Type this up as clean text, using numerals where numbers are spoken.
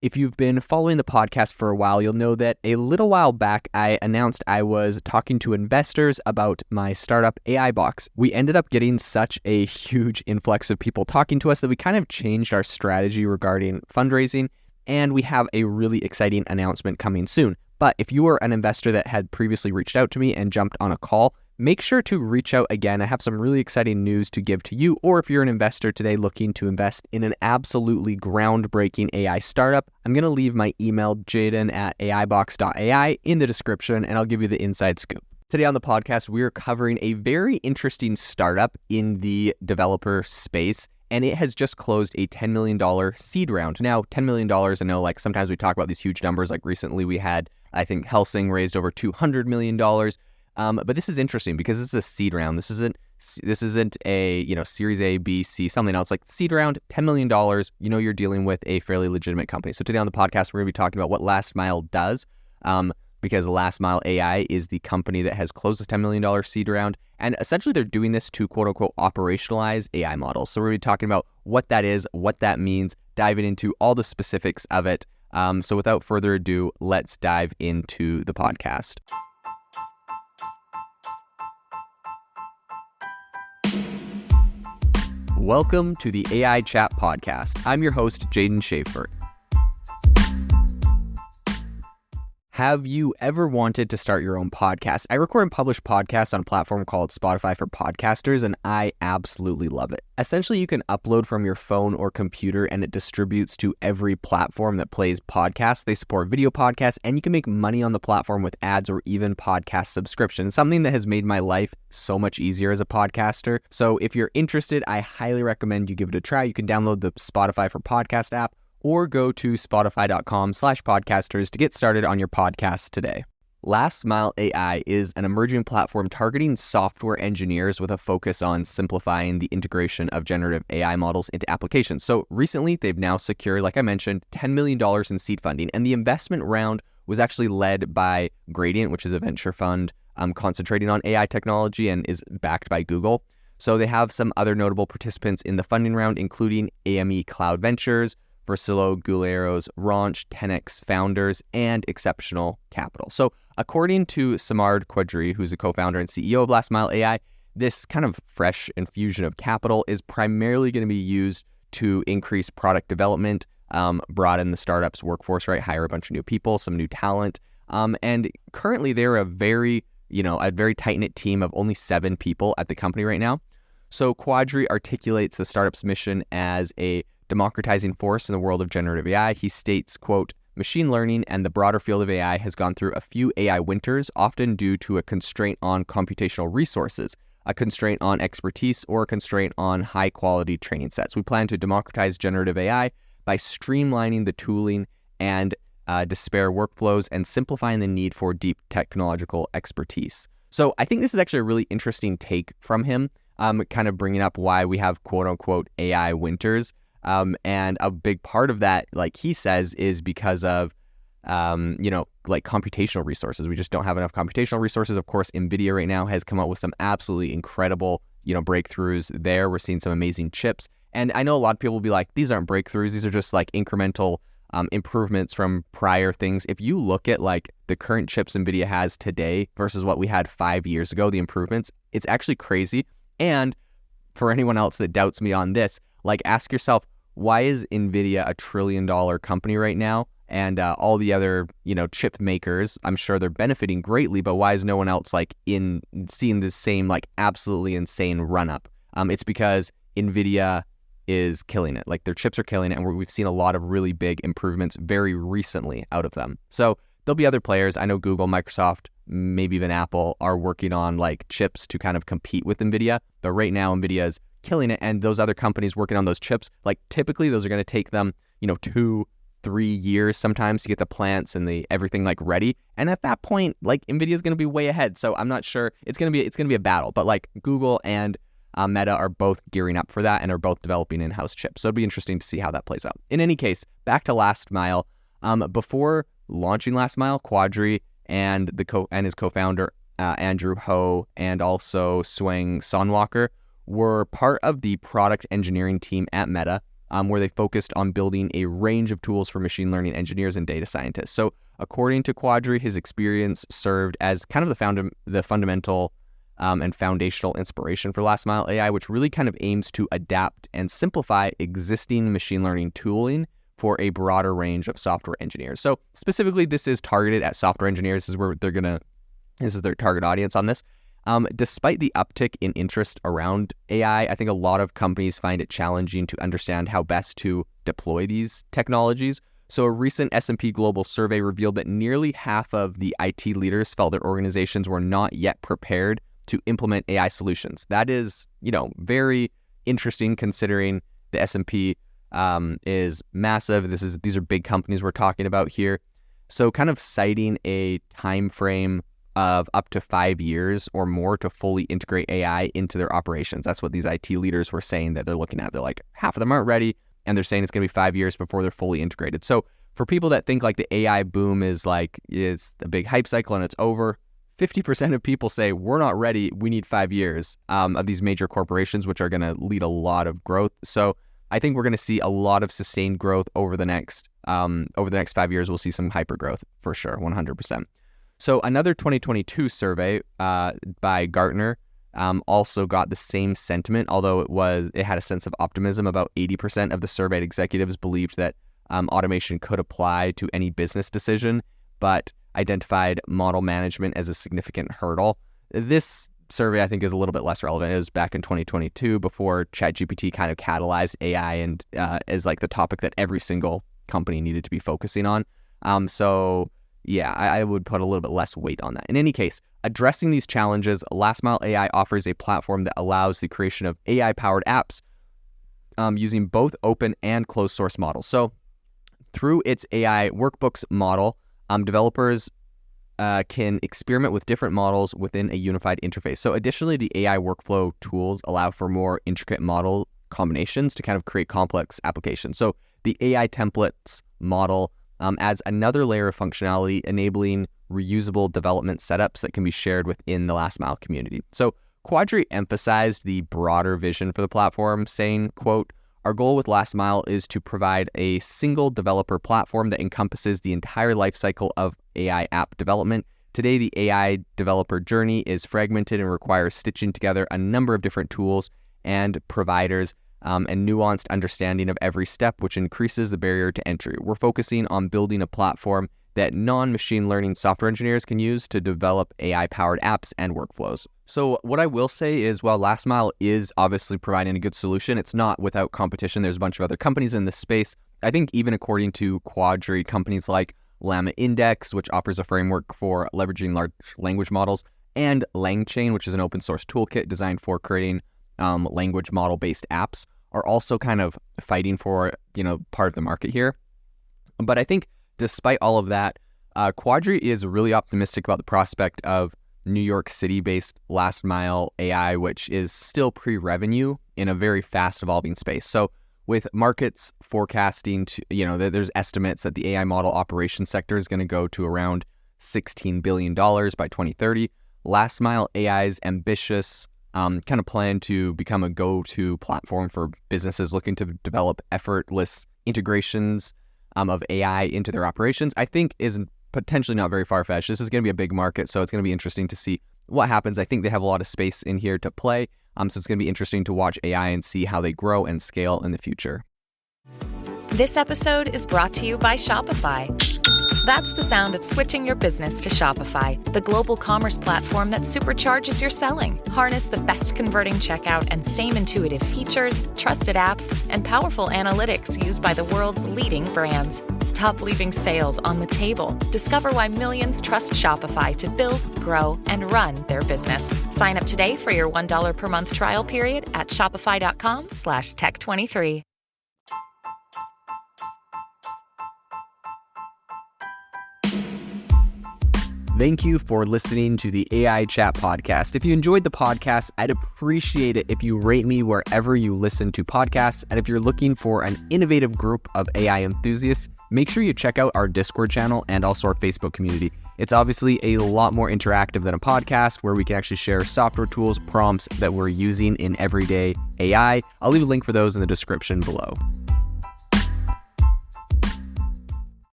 If you've been following the podcast for a while, you'll know that a little while back, I announced I was talking to investors about my startup AI Box. We ended up getting such a huge influx of people talking to us that we kind of changed our strategy regarding fundraising, and we have a really exciting announcement coming soon. But if you were an investor that had previously reached out to me and jumped on a call, make sure to reach out again. I have some really exciting news to give to you, or if you're an investor today looking to invest in an absolutely groundbreaking AI startup, I'm going to leave my email, jaden@aibox.ai, in the description, and I'll give you the inside scoop. Today on the podcast, we are covering a very interesting startup in the developer space, and it has just closed a $10 million seed round. Now, $10 million, I know like sometimes we talk about these huge numbers, like recently we had, I think Helsing raised over $200 million. But this is interesting because this is a seed round. This isn't a, Series A, B, C, something else. Like seed round, $10 million, you're dealing with a fairly legitimate company. So today on the podcast, we're going to be talking about what LastMile does, because LastMile AI is the company that has closed this $10 million seed round. And essentially they're doing this to quote unquote operationalize AI models. So we're going to be talking about what that is, what that means, diving into all the specifics of it. So without further ado, let's dive into the podcast. Welcome to the AI Chat Podcast. I'm your host, Jaden Schaefer. Have you ever wanted to start your own podcast? I record and publish podcasts on a platform called Spotify for Podcasters, and I absolutely love it. Essentially, you can upload from your phone or computer, and it distributes to every platform that plays podcasts. They support video podcasts, and you can make money on the platform with ads or even podcast subscriptions, something that has made my life so much easier as a podcaster. So if you're interested, I highly recommend you give it a try. You can download the Spotify for Podcast app, or go to spotify.com/podcasters to get started on your podcast today. LastMile AI is an emerging platform targeting software engineers with a focus on simplifying the integration of generative AI models into applications. So recently, they've now secured, like I mentioned, $10 million in seed funding, and the investment round was actually led by Gradient, which is a venture fund concentrating on AI technology and is backed by Google. So they have some other notable participants in the funding round, including AME Cloud Ventures, Versilo, Guleros, Raunch, 10x Founders, and Exceptional Capital. So according to Samard Quadri, who's a co-founder and CEO of LastMile AI, this kind of fresh infusion of capital is primarily going to be used to increase product development, broaden the startup's workforce, right? Hire a bunch of new people, some new talent. And currently they're a very tight-knit team of only 7 people at the company right now. So Quadri articulates the startup's mission as a democratizing force in the world of generative AI. He states, quote, "Machine learning and the broader field of AI has gone through a few AI winters, often due to a constraint on computational resources, a constraint on expertise, or a constraint on high-quality training sets. We plan to democratize generative AI by streamlining the tooling and disparate workflows and simplifying the need for deep technological expertise." So I think this is actually a really interesting take from him, kind of bringing up why we have quote-unquote AI winters. And a big part of that, like he says, is because of, like computational resources. We just don't have enough computational resources. Of course, NVIDIA right now has come up with some absolutely incredible, breakthroughs there. We're seeing some amazing chips. And I know a lot of people will be like, these aren't breakthroughs. These are just like incremental improvements from prior things. If you look at like the current chips NVIDIA has today versus what we had 5 years ago, the improvements, it's actually crazy. And for anyone else that doubts me on this, like ask yourself, why is NVIDIA a $1 trillion company right now? And all the other, chip makers, I'm sure they're benefiting greatly, but why is no one else like in seeing the same like absolutely insane run up? It's because NVIDIA is killing it. Like their chips are killing it, and we've seen a lot of really big improvements very recently out of them. So there'll be other players. I know Google, Microsoft, maybe even Apple are working on like chips to kind of compete with NVIDIA. But right now, NVIDIA is killing it, and those other companies working on those chips, like typically those are going to take them 2-3 years sometimes to get the plants and the everything like ready, and at that point like NVIDIA is going to be way ahead. So I'm not sure, it's going to be a battle, but like Google and Meta are both gearing up for that and are both developing in-house chips, so it'll be interesting to see how that plays out. In any case, back to LastMile. Before launching LastMile, Quadri and his co-founder Andrew Ho and also Swang Sonwalker were part of the product engineering team at Meta. where they focused on building a range of tools for machine learning engineers and data scientists. So according to Quadri, his experience served as kind of the fundamental and foundational inspiration for LastMile AI, which really kind of aims to adapt and simplify existing machine learning tooling for a broader range of software engineers. So specifically, this is targeted at software engineers. This is their target audience on this. Despite the uptick in interest around AI, I think a lot of companies find it challenging to understand how best to deploy these technologies. So a recent S&P Global survey revealed that nearly half of the IT leaders felt their organizations were not yet prepared to implement AI solutions. That is, very interesting considering the S&P is massive. These are big companies we're talking about here. So kind of citing a time frame of up to 5 years or more to fully integrate AI into their operations. That's what these IT leaders were saying that they're looking at. They're like, half of them aren't ready, and they're saying it's going to be 5 years before they're fully integrated. So for people that think like the AI boom is like, it's a big hype cycle and it's over, 50% of people say we're not ready. We need 5 years of these major corporations, which are going to lead a lot of growth. So I think we're going to see a lot of sustained growth over the next 5 years. We'll see some hyper growth for sure, 100%. So another 2022 survey by Gartner also got the same sentiment, although it had a sense of optimism. About 80% of the surveyed executives believed that automation could apply to any business decision, but identified model management as a significant hurdle. This survey, I think, is a little bit less relevant. It was back in 2022 before ChatGPT kind of catalyzed AI and is like the topic that every single company needed to be focusing on. So yeah, I would put a little bit less weight on that. In any case, addressing these challenges, LastMile AI offers a platform that allows the creation of AI-powered apps using both open and closed source models. So through its AI workbooks model, developers can experiment with different models within a unified interface. So additionally, the AI workflow tools allow for more intricate model combinations to kind of create complex applications. So the AI templates model adds another layer of functionality, enabling reusable development setups that can be shared within the LastMile community. So Quadri emphasized the broader vision for the platform, saying, quote, "Our goal with LastMile is to provide a single developer platform that encompasses the entire lifecycle of AI app development. Today, the AI developer journey is fragmented and requires stitching together a number of different tools and providers and nuanced understanding of every step, which increases the barrier to entry. We're focusing on building a platform that non-machine learning software engineers can use to develop AI-powered apps and workflows." So what I will say is, while LastMile is obviously providing a good solution, it's not without competition. There's a bunch of other companies in this space. I think even according to Quadri, companies like Llama Index, which offers a framework for leveraging large language models, and LangChain, which is an open source toolkit designed for creating language model-based apps, are also kind of fighting for, part of the market here. But I think despite all of that, Quadri is really optimistic about the prospect of New York City-based LastMile AI, which is still pre-revenue in a very fast-evolving space. So with markets forecasting there's estimates that the AI model operation sector is going to go to around $16 billion by 2030. LastMile AI's ambitious kind of plan to become a go-to platform for businesses looking to develop effortless integrations of AI into their operations, I think is potentially not very far-fetched. This is going to be a big market, so it's going to be interesting to see what happens. I think they have a lot of space in here to play, so it's going to be interesting to watch AI and see how they grow and scale in the future. This episode is brought to you by Shopify. That's the sound of switching your business to Shopify, the global commerce platform that supercharges your selling. Harness the best converting checkout and same intuitive features, trusted apps, and powerful analytics used by the world's leading brands. Stop leaving sales on the table. Discover why millions trust Shopify to build, grow, and run their business. Sign up today for your $1 per month trial period at shopify.com/tech23. Thank you for listening to the AI Chat Podcast. If you enjoyed the podcast, I'd appreciate it if you rate me wherever you listen to podcasts. And if you're looking for an innovative group of AI enthusiasts, make sure you check out our Discord channel and also our Facebook community. It's obviously a lot more interactive than a podcast, where we can actually share software tools, prompts that we're using in everyday AI. I'll leave a link for those in the description below.